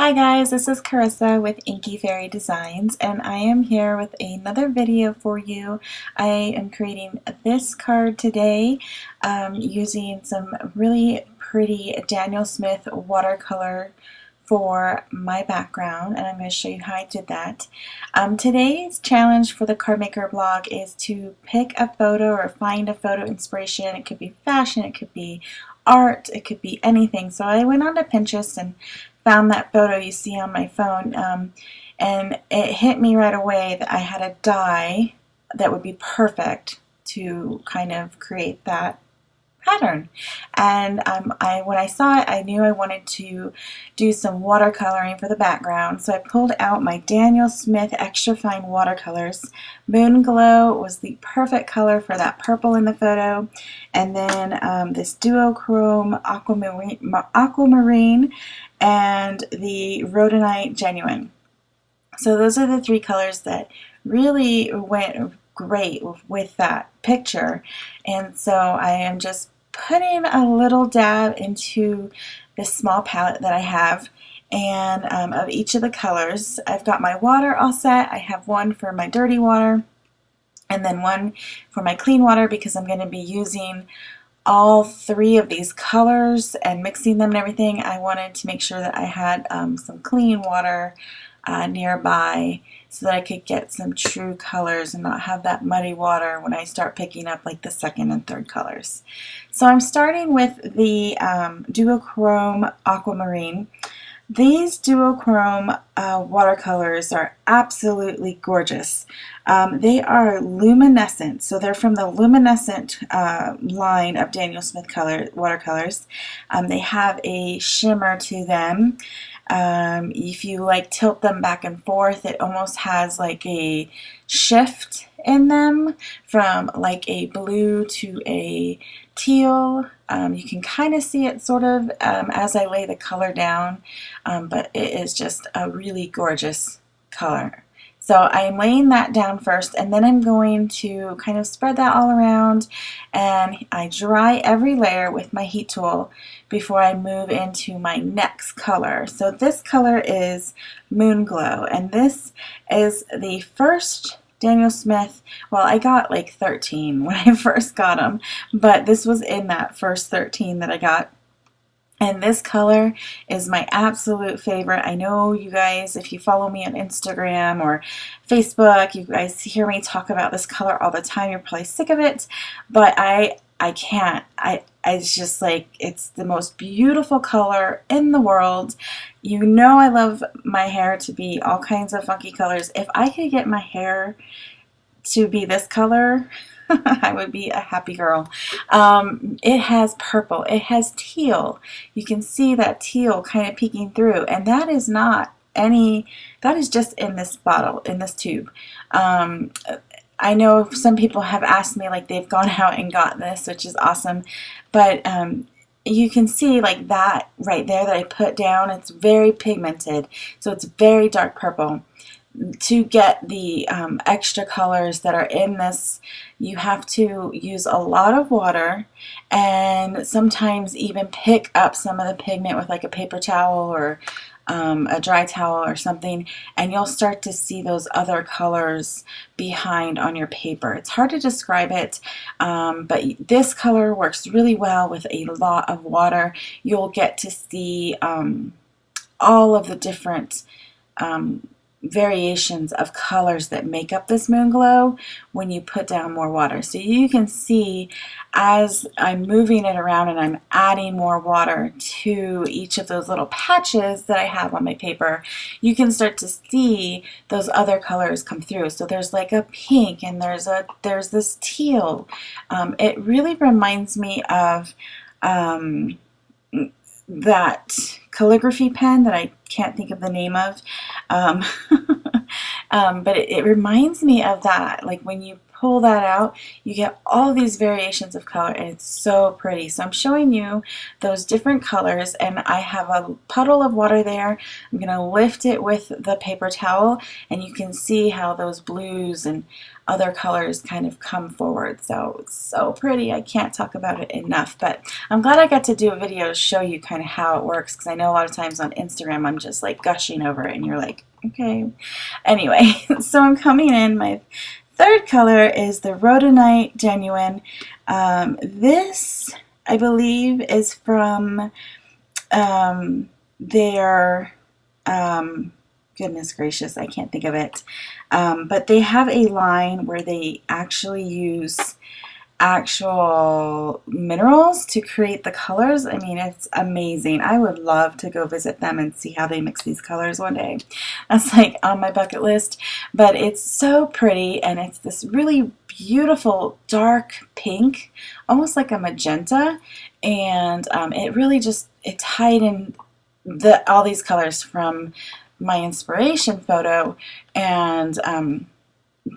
Hi guys, this is Carissa with Inky Fairy Designs, and I am here with another video for you. I am creating this card today using some really pretty Daniel Smith watercolor for my background, and I'm going to show you how I did that. Today's challenge for the CardMaker blog is to pick a photo or find a photo inspiration. It could be fashion, it could be art, it could be anything. So I went onto Pinterest and found that photo you see on my phone, and it hit me right away that I had a die that would be perfect to kind of create that pattern. And when I saw it, I knew I wanted to do some watercoloring for the background, so I pulled out my Daniel Smith extra fine watercolors. Moon Glow was the perfect color for that purple in the photo, and then this duochrome aquamarine and the rhodonite genuine. So those are the three colors that really went great with that picture, and so I am just putting a little dab into this small palette that I have, and of each of the colors. I've got my water all set. I have one for my dirty water and then one for my clean water, because I'm going to be using all three of these colors and mixing them and everything. I wanted to make sure that I had some clean water nearby so that I could get some true colors and not have that muddy water when I start picking up like the second and third colors. So I'm starting with the duochrome aquamarine. These duochrome watercolors are absolutely gorgeous. They are luminescent, so they're from the luminescent line of Daniel Smith watercolors. They have a shimmer to them. If you like tilt them back and forth, it almost has like a shift in them from like a blue to a teal. You can kind of see it sort of as I lay the color down, but it is just a really gorgeous color. So I'm laying that down first, and then I'm going to kind of spread that all around, and I dry every layer with my heat tool before I move into my next color. So this color is Moon Glow, and this is the first Daniel Smith. Well, I got like 13 when I first got them, but this was in that first 13 that I got. And this color is my absolute favorite. I know you guys, if you follow me on Instagram or Facebook, you guys hear me talk about this color all the time. You're probably sick of it, but I can't. It's just like, it's the most beautiful color in the world. You know I love my hair to be all kinds of funky colors. If I could get my hair to be this color, I would be a happy girl. It has purple, it has teal. You can see that teal kind of peeking through, and that is not any, that is just in this bottle, in this tube. I know some people have asked me, like they've gone out and got this, which is awesome, but you can see like that right there that I put down, it's very pigmented, so it's very dark purple. To get the extra colors that are in this, you have to use a lot of water, and sometimes even pick up some of the pigment with like a paper towel or a dry towel or something, and you'll start to see those other colors behind on your paper. It's hard to describe it, but this color works really well with a lot of water. You'll get to see all of the different variations of colors that make up this Moon Glow when you put down more water. So you can see as I'm moving it around and I'm adding more water to each of those little patches that I have on my paper, you can start to see those other colors come through. So there's like a pink, and there's this teal. It really reminds me of that calligraphy pen that I can't think of the name of, but it reminds me of that, like when you pull that out, you get all these variations of color, and it's so pretty. So I'm showing you those different colors, and I have a puddle of water there. I'm going to lift it with the paper towel, and you can see how those blues and other colors kind of come forward. So it's so pretty. I can't talk about it enough, but I'm glad I got to do a video to show you kind of how it works, because I know a lot of times on Instagram I'm just like gushing over it and you're like, okay. Anyway, so I'm coming in. My third color is the Rhodonite Genuine. This, I believe, is from their, goodness gracious, I can't think of it. But they have a line where they actually use actual minerals to create the colors. I mean, it's amazing. I would love to go visit them and see how they mix these colors one day. That's like on my bucket list. But it's so pretty, and it's this really beautiful dark pink, almost like a magenta, and it really just, it tied in all these colors from my inspiration photo, and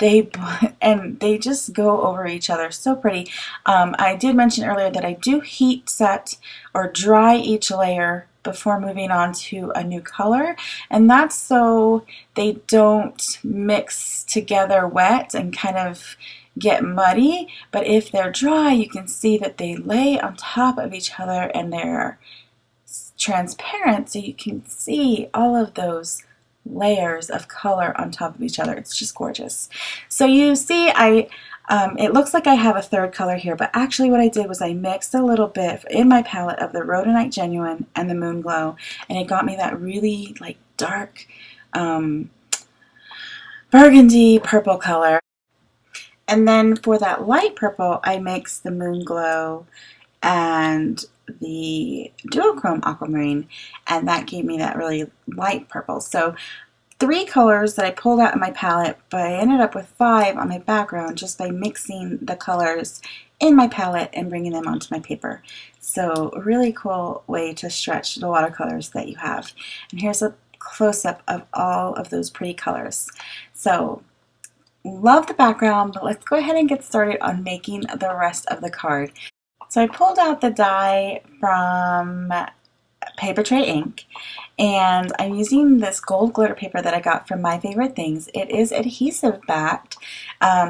they just go over each other so pretty. I did mention earlier that I do heat set or dry each layer before moving on to a new color, and that's so they don't mix together wet and kind of get muddy. But if they're dry, you can see that they lay on top of each other and they're transparent, so you can see all of those layers of color on top of each other. It's just gorgeous. So you see, it looks like I have a third color here, but actually what I did was I mixed a little bit in my palette of the Rhodonite Genuine and the Moon Glow, and it got me that really like dark burgundy purple color. And then for that light purple, I mixed the Moon Glow and the duochrome aquamarine, and that gave me that really light purple. So 3 colors that I pulled out in my palette, but I ended up with 5 on my background just by mixing the colors in my palette and bringing them onto my paper. So a really cool way to stretch the watercolors that you have. And here's a close-up of all of those pretty colors. So love the background, but let's go ahead and get started on making the rest of the card. So I pulled out the die from Paper Tray Ink, and I'm using this gold glitter paper that I got from My Favorite Things. It is adhesive backed,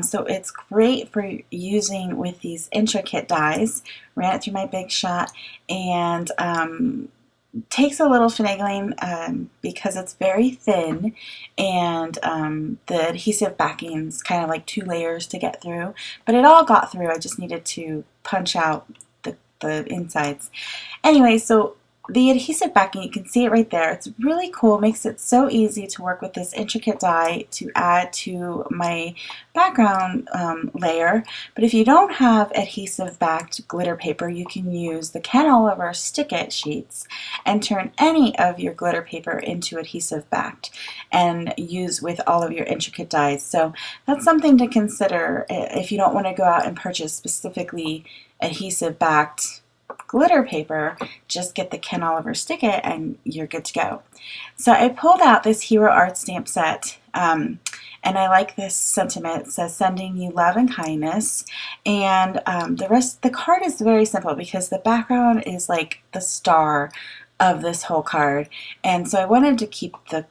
so it's great for using with these intricate dies. Ran it through my Big Shot, and takes a little finagling because it's very thin, and the adhesive backing is kind of like 2 layers to get through, but it all got through. I just needed to punch out the insides. Anyway, so the adhesive backing, you can see it right there. It's really cool. Makes it so easy to work with this intricate die to add to my background layer. But if you don't have adhesive backed glitter paper, you can use the Ken Oliver Stick-It sheets and turn any of your glitter paper into adhesive backed and use with all of your intricate dies. So that's something to consider if you don't want to go out and purchase specifically adhesive backed glitter paper. Just get the Ken Oliver Stick-It and you're good to go. So I pulled out this Hero Art stamp set, and I like this sentiment. It says, "Sending you love and kindness," and the card is very simple because the background is like the star of this whole card, and so I wanted to keep the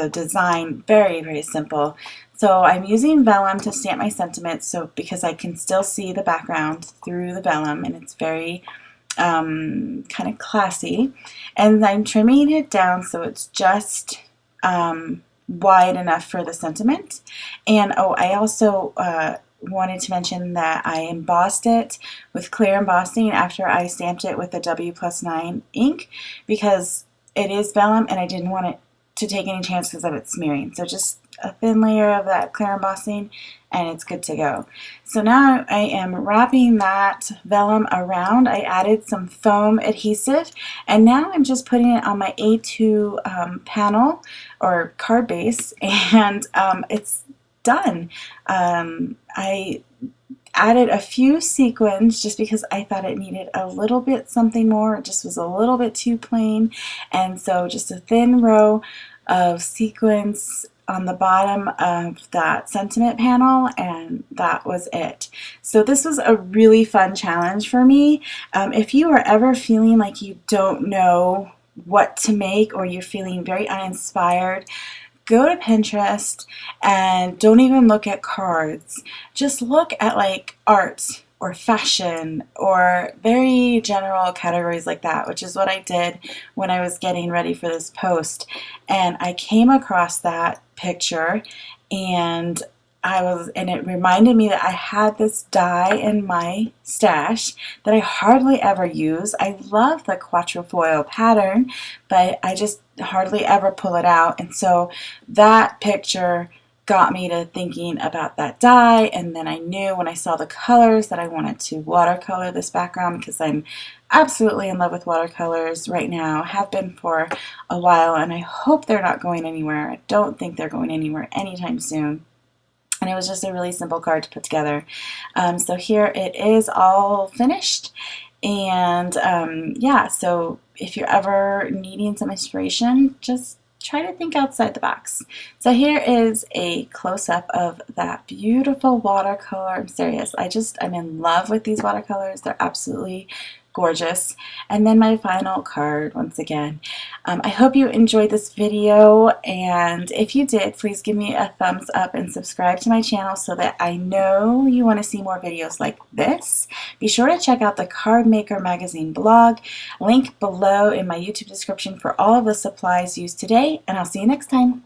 design very, very simple. So I'm using vellum to stamp my sentiments, so because I can still see the background through the vellum, and it's very kind of classy. And I'm trimming it down so it's just wide enough for the sentiment. And oh, I also wanted to mention that I embossed it with clear embossing after I stamped it with the W+9 ink, because it is vellum and I didn't want it to take any chances of it smearing. So just a thin layer of that clear embossing and it's good to go. So now I am wrapping that vellum around. I added some foam adhesive, and now I'm just putting it on my A2 panel or card base, and it's done. added a few sequins just because I thought it needed a little bit something more. It just was a little bit too plain. And so just a thin row of sequins on the bottom of that sentiment panel, and that was it. So this was a really fun challenge for me. If you are ever feeling like you don't know what to make, or you're feeling very uninspired, go to Pinterest and don't even look at cards. Just look at like art or fashion or very general categories like that, which is what I did when I was getting ready for this post. And I came across that picture, and it reminded me that I had this die in my stash that I hardly ever use. I love the quatrefoil pattern, but I just hardly ever pull it out. And so that picture got me to thinking about that die, and then I knew when I saw the colors that I wanted to watercolor this background, because I'm absolutely in love with watercolors right now, have been for a while, and I hope they're not going anywhere. I don't think they're going anywhere anytime soon. And it was just a really simple card to put together. So here it is all finished. And yeah, so if you're ever needing some inspiration, just try to think outside the box. So here is a close-up of that beautiful watercolor. I'm serious. I'm in love with these watercolors. They're absolutely gorgeous. And then my final card once again. I hope you enjoyed this video, and if you did, please give me a thumbs up and subscribe to my channel so that I know you want to see more videos like this. Be sure to check out the CardMaker magazine blog, link below in my YouTube description for all of the supplies used today, and I'll see you next time.